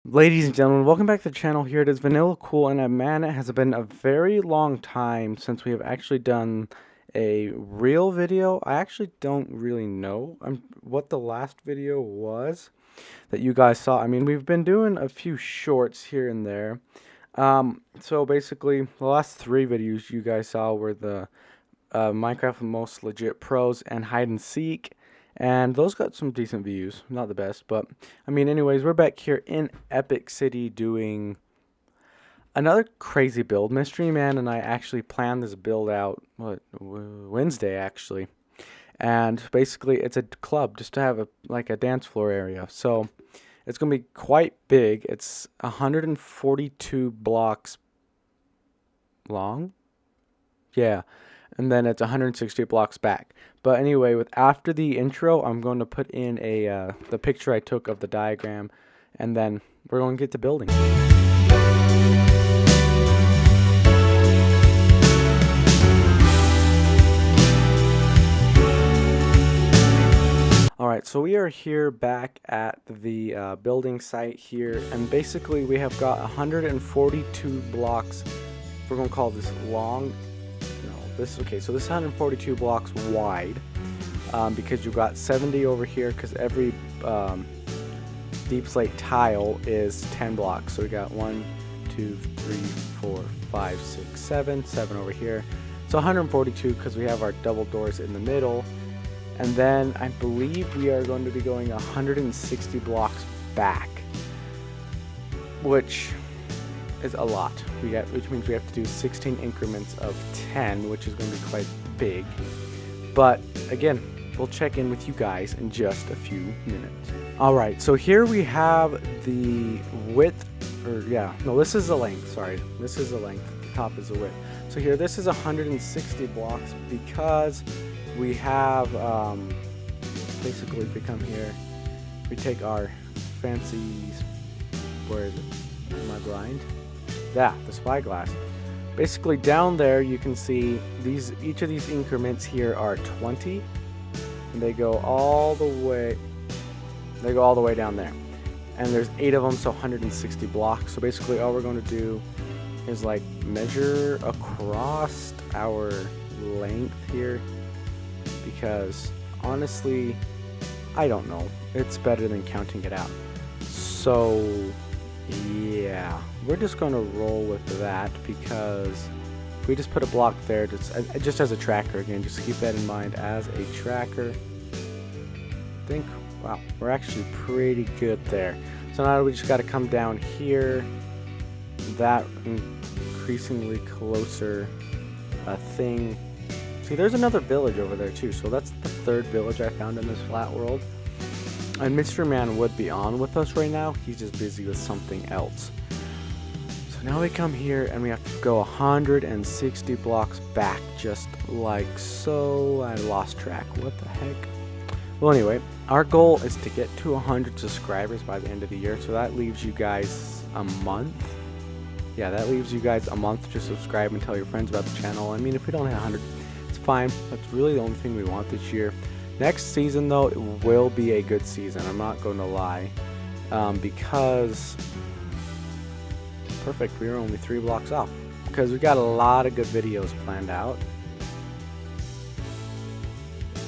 Ladies and gentlemen, welcome back to the channel. Here it is, Vanilla Cool, and man, it has been a very long time since we have actually done a real video. I actually don't really know what the last video was that you guys saw. I mean, we've been doing a few shorts here and there. So basically, the last three videos you guys saw were the Minecraft Most Legit Pros and Hide and Seek. And those got some decent views. Not the best, but I mean, anyways, we're back here in Epix City doing another crazy build. Mystery Man and I actually planned this build out Wednesday actually, and basically it's a club just to have a dance floor area. So it's gonna be quite big. It's 142 blocks long. Yeah, and then it's 160 blocks back. But anyway, after the intro, I'm going to put in the picture I took of the diagram, and then we're going to get to building. Alright, so we are here back at the building site here, and basically we have got 142 blocks. We're going to call this long. Okay, so this is 142 blocks wide, because you've got 70 over here, because every deep slate tile is 10 blocks. So we got 1, 2, 3, 4, 5, 6, 7 over here. So 142 because we have our double doors in the middle. And then I believe we are going to be going 160 blocks back, which is a lot. Which means we have to do 16 increments of 10, which is going to be quite big. But again, we'll check in with you guys in just a few minutes. Alright, so here we have the width, this is the length, sorry. This is the length, the top is the width. So here, this is 160 blocks because we have, basically if we come here, we take our fancy, where is it, my grind? Yeah, the spyglass. Basically down there you can see each of these increments here are 20, and they go all the way down there. And there's 8 of them, so 160 blocks. So basically all we're going to do is like measure across our length here, because honestly, I don't know. It's better than counting it out. So yeah, we're just going to roll with that, because we just put a block there just as a tracker. Again, just keep that in mind as a tracker. I think, wow, we're actually pretty good there. So now we just got to come down here, that increasingly closer thing. See, there's another village over there too, so that's the third village I found in this flat world. And Mr. Man would be on with us right now. He's just busy with something else. So now we come here and we have to go 160 blocks back, just like so. I lost track. What the heck? Well, anyway, our goal is to get to 100 subscribers by the end of the year. So that leaves you guys a month. Yeah, that leaves you guys a month to subscribe and tell your friends about the channel. I mean, if we don't hit 100, it's fine. That's really the only thing we want this year. Next season, though, it will be a good season. I'm not going to lie. Because... Perfect, we were only 3 blocks off. Because we got a lot of good videos planned out.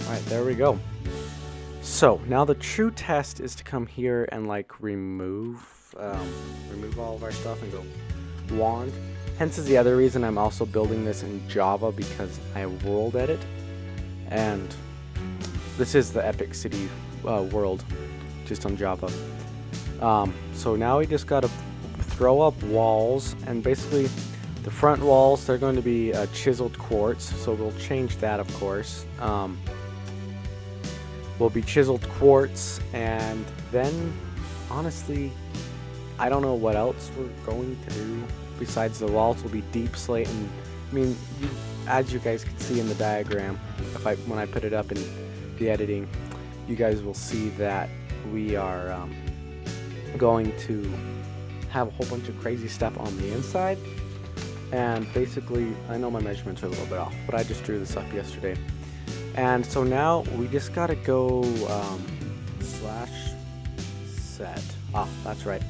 Alright, there we go. So, now the true test is to come here and, like, remove all of our stuff and go wand. Hence is the other reason I'm also building this in Java, because I world edit. And... this is the Epix City world, just on Java. So now we just gotta throw up walls, and basically the front walls, they're going to be chiseled quartz, so we'll change that, of course. Will be chiseled quartz, and then honestly, I don't know what else we're going to do besides the walls. Will be deep slate, and I mean, as you guys can see in the diagram, when I put it up in the editing, you guys will see that we are going to have a whole bunch of crazy stuff on the inside. And basically, I know my measurements are a little bit off, but I just drew this up yesterday. And so now we just gotta go /set. Ah, that's right.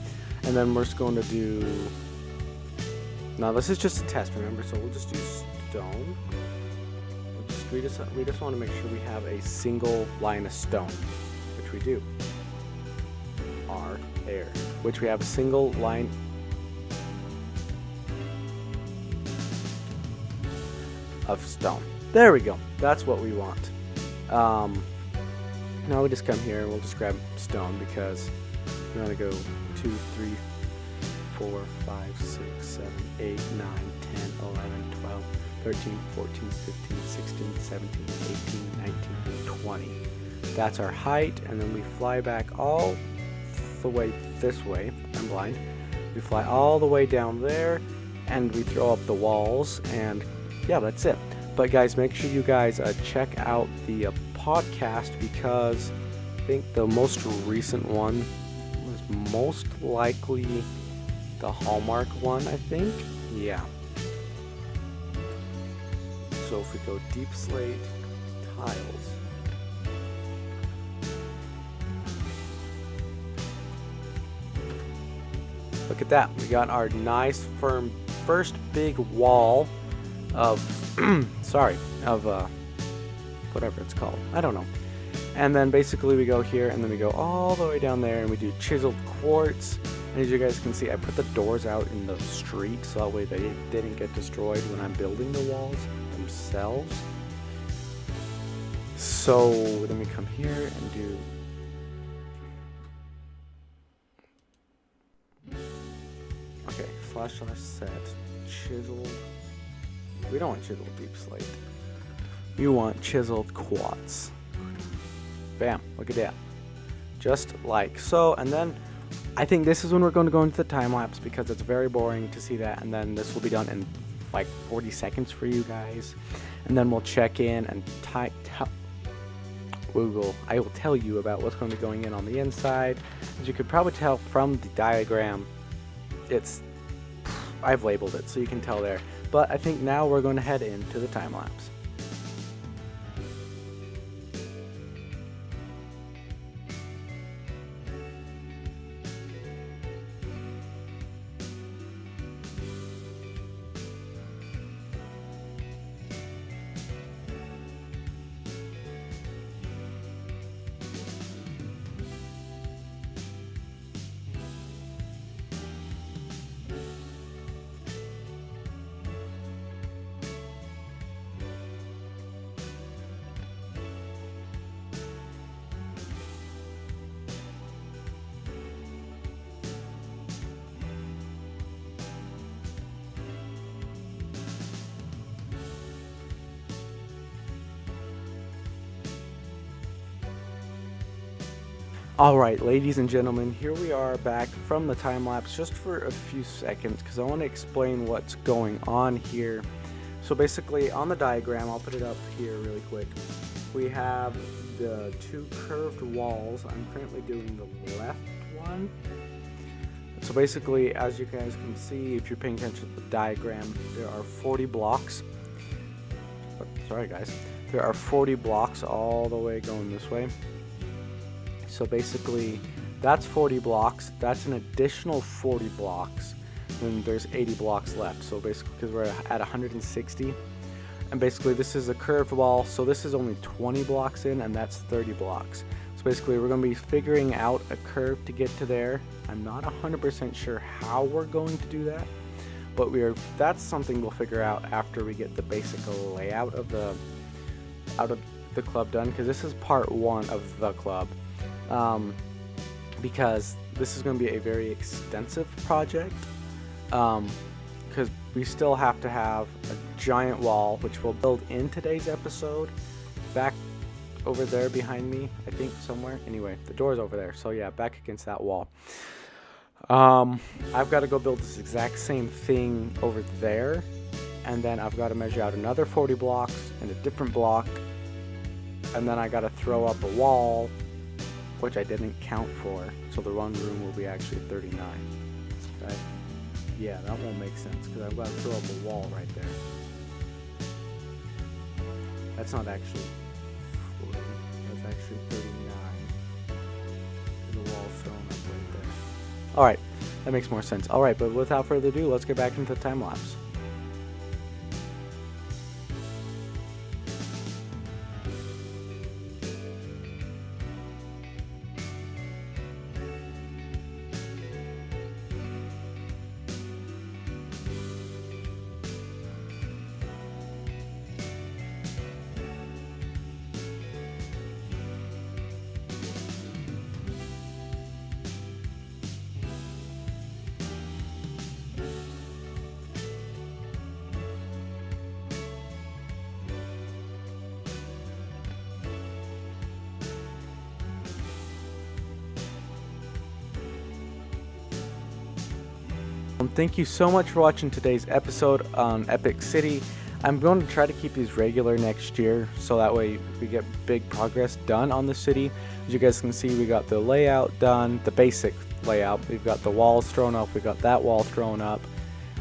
And then we're just going to do... Now this is just a test, remember, so we'll just do stone. We just want to make sure we have a single line of stone, which we do. R, air, which we have a single line of stone. There we go. That's what we want. Now we just come here and we'll just grab stone because we want to go 2, 3, 4, 5, 6, 7, 8, 9, 10, 11, 12, 13, 14, 15, 16, 17, 18, 19, 20. That's our height, and then we fly back all the way this way. I'm blind. We fly all the way down there, and we throw up the walls, and yeah, that's it. But guys, make sure you guys check out the podcast, because I think the most recent one was most likely the Hallmark one, I think. Yeah. So if we go deep slate tiles, look at that. We got our nice firm first big wall of whatever it's called. I don't know. And then basically we go here and then we go all the way down there and we do chiseled quartz. And as you guys can see, I put the doors out in the street so that way they didn't get destroyed when I'm building the walls themselves. So then we come here and do // set chiseled. We don't want chiseled deep slate. You want chiseled quartz. Bam, look at that. Just like so. And then I think this is when we're going to go into the time lapse, because it's very boring to see that. And then this will be done in like 40 seconds for you guys. And then we'll check in and I will tell you about what's going to be going in on the inside. As you could probably tell from the diagram, I've labeled it so you can tell there. But I think now we're going to head into the time lapse. Alright, ladies and gentlemen, here we are back from the time lapse just for a few seconds because I want to explain what's going on here. So basically on the diagram, I'll put it up here really quick, we have the two curved walls. I'm currently doing the left one. So basically, as you guys can see, if you're paying attention to the diagram, there are 40 blocks. Oh, sorry guys. There are 40 blocks all the way going this way. So basically, that's 40 blocks. That's an additional 40 blocks. And there's 80 blocks left. So basically, because we're at 160. And basically, this is a curved wall. So this is only 20 blocks in, and that's 30 blocks. So basically, we're going to be figuring out a curve to get to there. I'm not 100% sure how we're going to do that. But that's something we'll figure out after we get the basic layout of the club done. Because this is part 1 of the club. Because this is going to be a very extensive project, because we still have to have a giant wall, which we'll build in today's episode, back over there behind me, I think somewhere. Anyway, the door's over there, so yeah, back against that wall. I've got to go build this exact same thing over there, and then I've got to measure out another 40 blocks in a different block, and then I got to throw up a wall, which I didn't count for, so the one room will be actually 39, right? Yeah, that won't make sense, because I've got to throw up a wall right there. That's not actually 40, that's actually 39. There's a wall thrown up right there. Alright, That makes more sense. All right, but without further ado, let's get back into the time lapse. Thank you so much for watching today's episode on Epix City. I'm going to try to keep these regular next year, so that way we get big progress done on the city. As you guys can see, we got the layout done, the basic layout. We've got the walls thrown up, we've got that wall thrown up.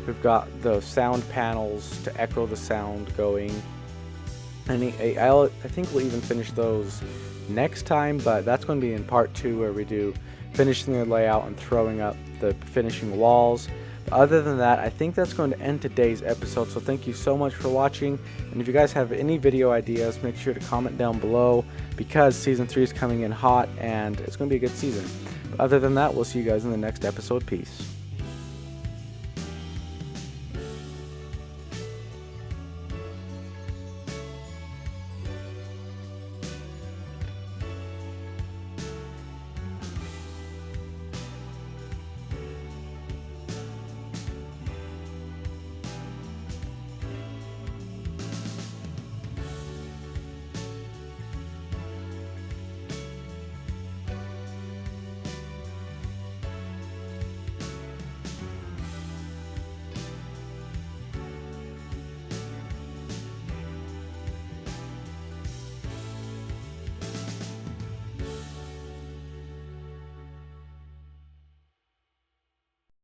We've got the sound panels to echo the sound going. And I think we'll even finish those next time, but that's going to be in part 2, where we do finishing the layout and throwing up the finishing walls. But other than that, I think that's going to end today's episode, so thank you so much for watching. And if you guys have any video ideas, make sure to comment down below, because season 3 is coming in hot and it's going to be a good season. But other than that, we'll see you guys in the next episode. Peace.